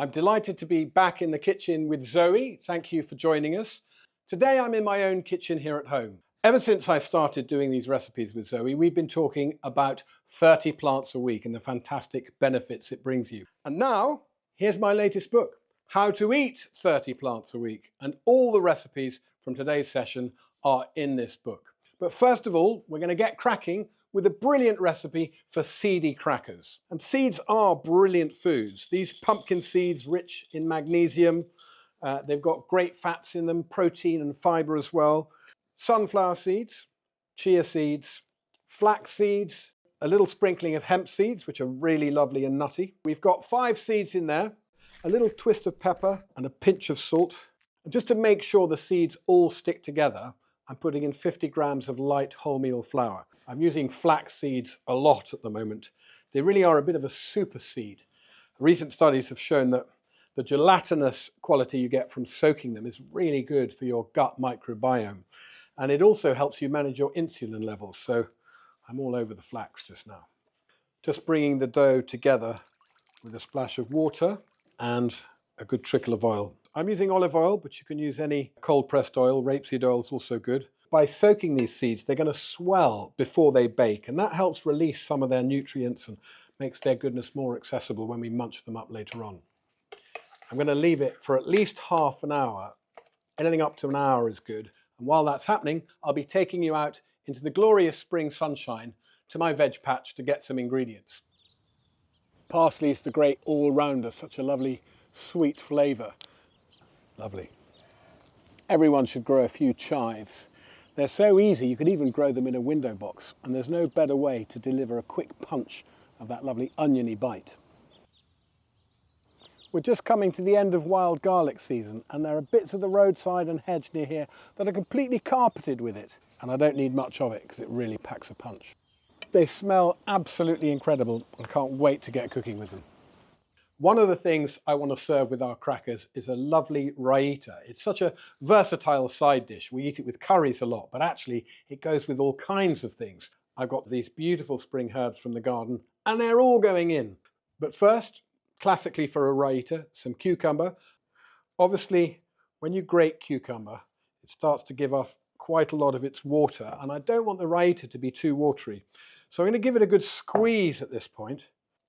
I'm delighted to be back in the kitchen with Zoe. Thank you for joining us. Today I'm in my own kitchen here at home. Ever since I started doing these recipes with Zoe, we've been talking about 30 plants a week and the fantastic benefits it brings you. And now, here's my latest book, How to Eat 30 Plants a Week. And all the recipes from today's session are in this book. But first of all, we're going to get cracking with a brilliant recipe for seedy crackers. And seeds are brilliant foods. These pumpkin seeds, rich in magnesium, they've got great fats in them, protein and fiber as well. Sunflower seeds, chia seeds, flax seeds, a little sprinkling of hemp seeds, which are really lovely and nutty. We've got 5 seeds in there, a little twist of pepper and a pinch of salt. And just to make sure the seeds all stick together, I'm putting in 50 grams of light wholemeal flour. I'm using flax seeds a lot at the moment. They really are a bit of a super seed. Recent studies have shown that the gelatinous quality you get from soaking them is really good for your gut microbiome. And it also helps you manage your insulin levels. So I'm all over the flax just now. Just bringing the dough together with a splash of water and a good trickle of oil. I'm using olive oil, but you can use any cold pressed oil. Rapeseed oil is also good. By soaking these seeds, they're going to swell before they bake, and that helps release some of their nutrients and makes their goodness more accessible when we munch them up later on. I'm going to leave it for at least half an hour. Anything up to an hour is good. And while that's happening, I'll be taking you out into the glorious spring sunshine to my veg patch to get some ingredients. Parsley is the great all-rounder, such a lovely sweet flavour. Lovely. Everyone should grow a few chives. They're so easy you could even grow them in a window box, and there's no better way to deliver a quick punch of that lovely oniony bite. We're just coming to the end of wild garlic season, and there are bits of the roadside and hedge near here that are completely carpeted with it, and I don't need much of it because it really packs a punch. They smell absolutely incredible, and I can't wait to get cooking with them. One of the things I want to serve with our crackers is a lovely raita. It's such a versatile side dish. We eat it with curries a lot, but actually it goes with all kinds of things. I've got these beautiful spring herbs from the garden, and they're all going in. But first, classically for a raita, some cucumber. Obviously, when you grate cucumber, it starts to give off quite a lot of its water, and I don't want the raita to be too watery. So I'm going to give it a good squeeze at this point.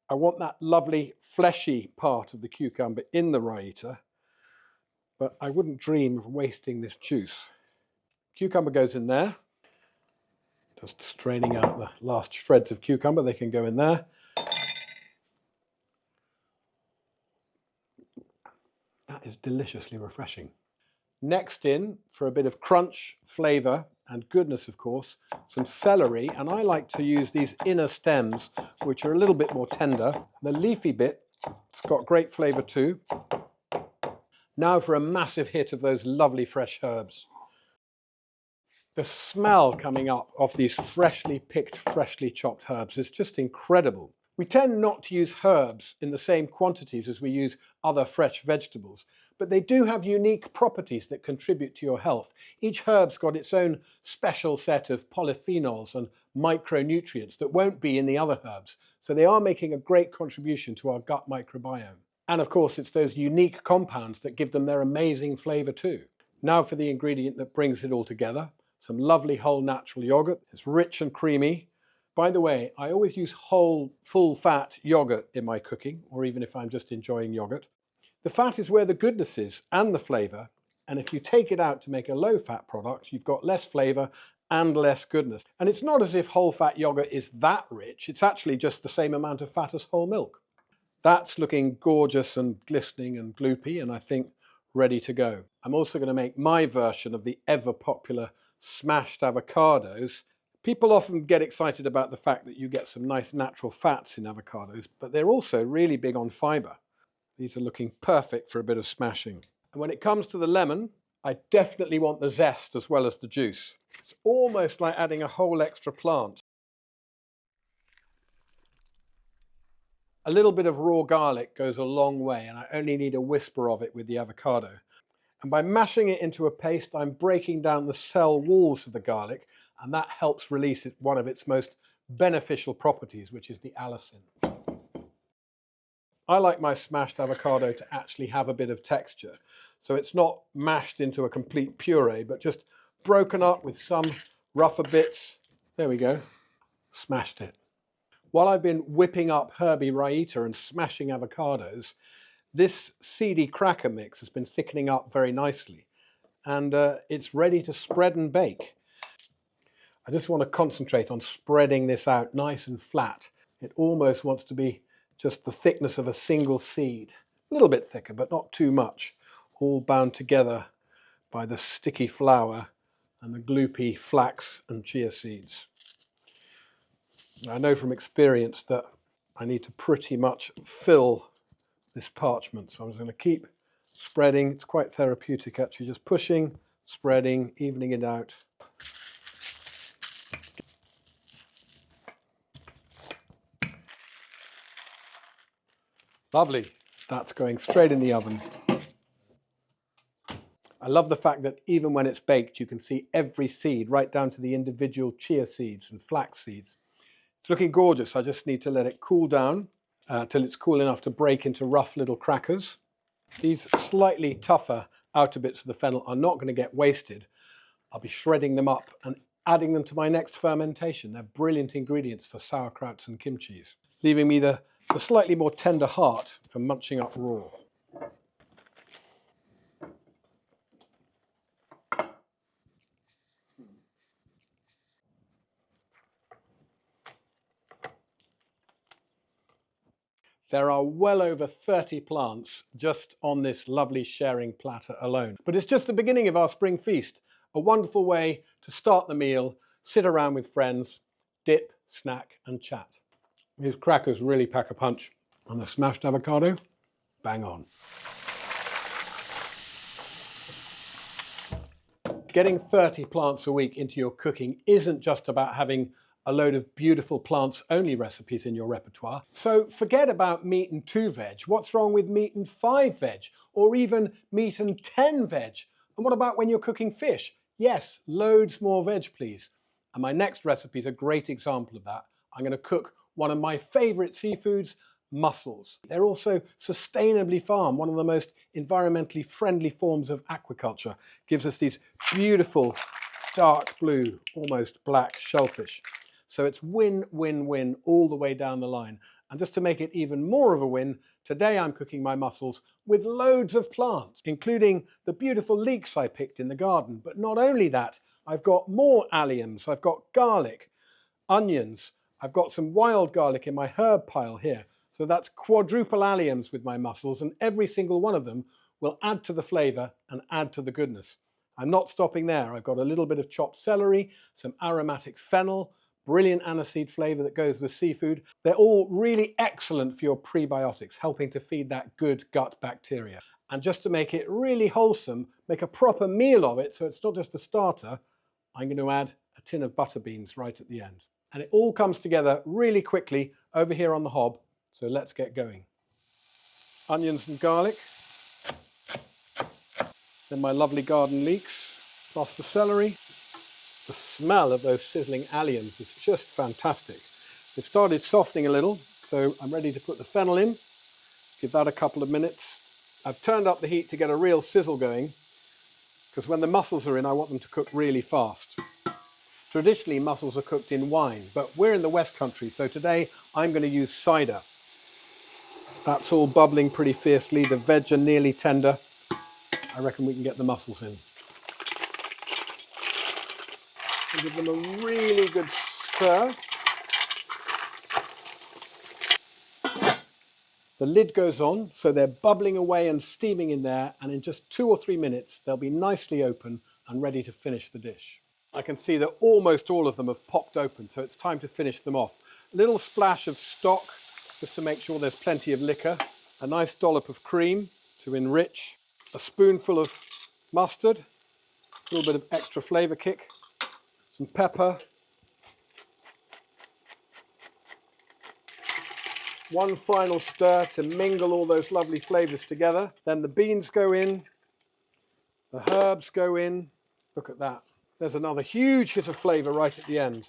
I want that lovely fleshy part of the cucumber in the raita, but I wouldn't dream of wasting this juice. Cucumber goes in there. Just straining out the last shreds of cucumber, they can go in there. That is deliciously refreshing. Next in, for a bit of crunch, flavour and goodness of course, some celery, and I like to use these inner stems which are a little bit more tender. The leafy bit, it's got great flavour too. Now for a massive hit of those lovely fresh herbs. The smell coming up of these freshly picked, freshly chopped herbs is just incredible. We tend not to use herbs in the same quantities as we use other fresh vegetables, but they do have unique properties that contribute to your health. Each herb's got its own special set of polyphenols and micronutrients that won't be in the other herbs, so they are making a great contribution to our gut microbiome. And of course, it's those unique compounds that give them their amazing flavour too. Now for the ingredient that brings it all together, some lovely whole natural yogurt. It's rich and creamy. By the way, I always use whole, full-fat yogurt in my cooking, or even if I'm just enjoying yogurt. The fat is where the goodness is and the flavour, and if you take it out to make a low-fat product, you've got less flavour and less goodness. And it's not as if whole-fat yogurt is that rich, it's actually just the same amount of fat as whole milk. That's looking gorgeous and glistening and gloopy, and I think ready to go. I'm also going to make my version of the ever-popular smashed avocados. People often get excited about the fact that you get some nice natural fats in avocados, but they're also really big on fibre. These are looking perfect for a bit of smashing. And when it comes to the lemon, I definitely want the zest as well as the juice. It's almost like adding a whole extra plant. A little bit of raw garlic goes a long way, and I only need a whisper of it with the avocado. And by mashing it into a paste, I'm breaking down the cell walls of the garlic, and that helps release one of its most beneficial properties, which is the allicin. I like my smashed avocado to actually have a bit of texture. So it's not mashed into a complete puree, but just broken up with some rougher bits. There we go, smashed it. While I've been whipping up herby raita and smashing avocados, this seedy cracker mix has been thickening up very nicely, and it's ready to spread and bake. I just want to concentrate on spreading this out nice and flat. It almost wants to be just the thickness of a single seed. A little bit thicker, but not too much. All bound together by the sticky flour and the gloopy flax and chia seeds. I know from experience that I need to pretty much fill this parchment. So I'm just going to keep spreading. It's quite therapeutic actually, just pushing, spreading, evening it out. Lovely. That's going straight in the oven. I love the fact that even when it's baked, you can see every seed, right down to the individual chia seeds and flax seeds. It's looking gorgeous. I just need to let it cool down till it's cool enough to break into rough little crackers. These slightly tougher outer bits of the fennel are not going to get wasted. I'll be shredding them up and adding them to my next fermentation. They're brilliant ingredients for sauerkrauts and kimchis, leaving me the slightly more tender heart for munching up raw. There are well over 30 plants just on this lovely sharing platter alone. But it's just the beginning of our spring feast, a wonderful way to start the meal, sit around with friends, dip, snack and chat. These crackers really pack a punch, and the smashed avocado, bang on. Getting 30 plants a week into your cooking isn't just about having a load of beautiful plants-only recipes in your repertoire. So forget about meat and 2 veg. What's wrong with meat and 5 veg? Or even meat and 10 veg? And what about when you're cooking fish? Yes, loads more veg, please. And my next recipe is a great example of that. I'm going to cook one of my favorite seafoods, mussels. They're also sustainably farmed, one of the most environmentally friendly forms of aquaculture. Gives us these beautiful dark blue, almost black shellfish. So it's win, win, win all the way down the line. And just to make it even more of a win, today I'm cooking my mussels with loads of plants, including the beautiful leeks I picked in the garden. But not only that, I've got more alliums, I've got garlic, onions, I've got some wild garlic in my herb pile here. So that's quadruple alliums with my mussels, and every single one of them will add to the flavour and add to the goodness. I'm not stopping there. I've got a little bit of chopped celery, some aromatic fennel, brilliant aniseed flavour that goes with seafood. They're all really excellent for your prebiotics, helping to feed that good gut bacteria. And just to make it really wholesome, make a proper meal of it so it's not just a starter, I'm going to add a tin of butter beans right at the end. And it all comes together really quickly over here on the hob, so let's get going. Onions and garlic, then my lovely garden leeks, plus the celery. The smell of those sizzling alliums is just fantastic. They've started softening a little, so I'm ready to put the fennel in. Give that a couple of minutes. I've turned up the heat to get a real sizzle going, because when the mussels are in, I want them to cook really fast. Traditionally, mussels are cooked in wine, but we're in the West Country, so today I'm going to use cider. That's all bubbling pretty fiercely. The veg are nearly tender. I reckon we can get the mussels in. And give them a really good stir. The lid goes on, so they're bubbling away and steaming in there, and in just 2 or 3 minutes, they'll be nicely open and ready to finish the dish. I can see that almost all of them have popped open, so it's time to finish them off. A little splash of stock, just to make sure there's plenty of liquor. A nice dollop of cream to enrich. A spoonful of mustard, a little bit of extra flavour kick. Some pepper. One final stir to mingle all those lovely flavours together. Then the beans go in. The herbs go in. Look at that. There's another huge hit of flavour right at the end.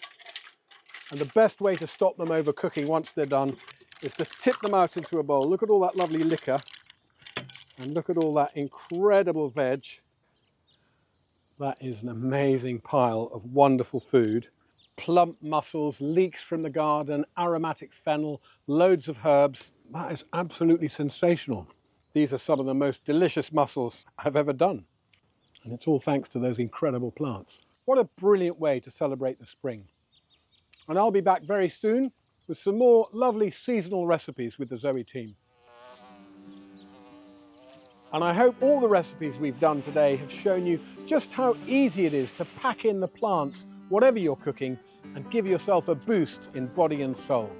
And the best way to stop them overcooking once they're done is to tip them out into a bowl. Look at all that lovely liquor and look at all that incredible veg. That is an amazing pile of wonderful food. Plump mussels, leeks from the garden, aromatic fennel, loads of herbs. That is absolutely sensational. These are some of the most delicious mussels I've ever done. And it's all thanks to those incredible plants. What a brilliant way to celebrate the spring. And I'll be back very soon with some more lovely seasonal recipes with the Zoe team. And I hope all the recipes we've done today have shown you just how easy it is to pack in the plants, whatever you're cooking, and give yourself a boost in body and soul.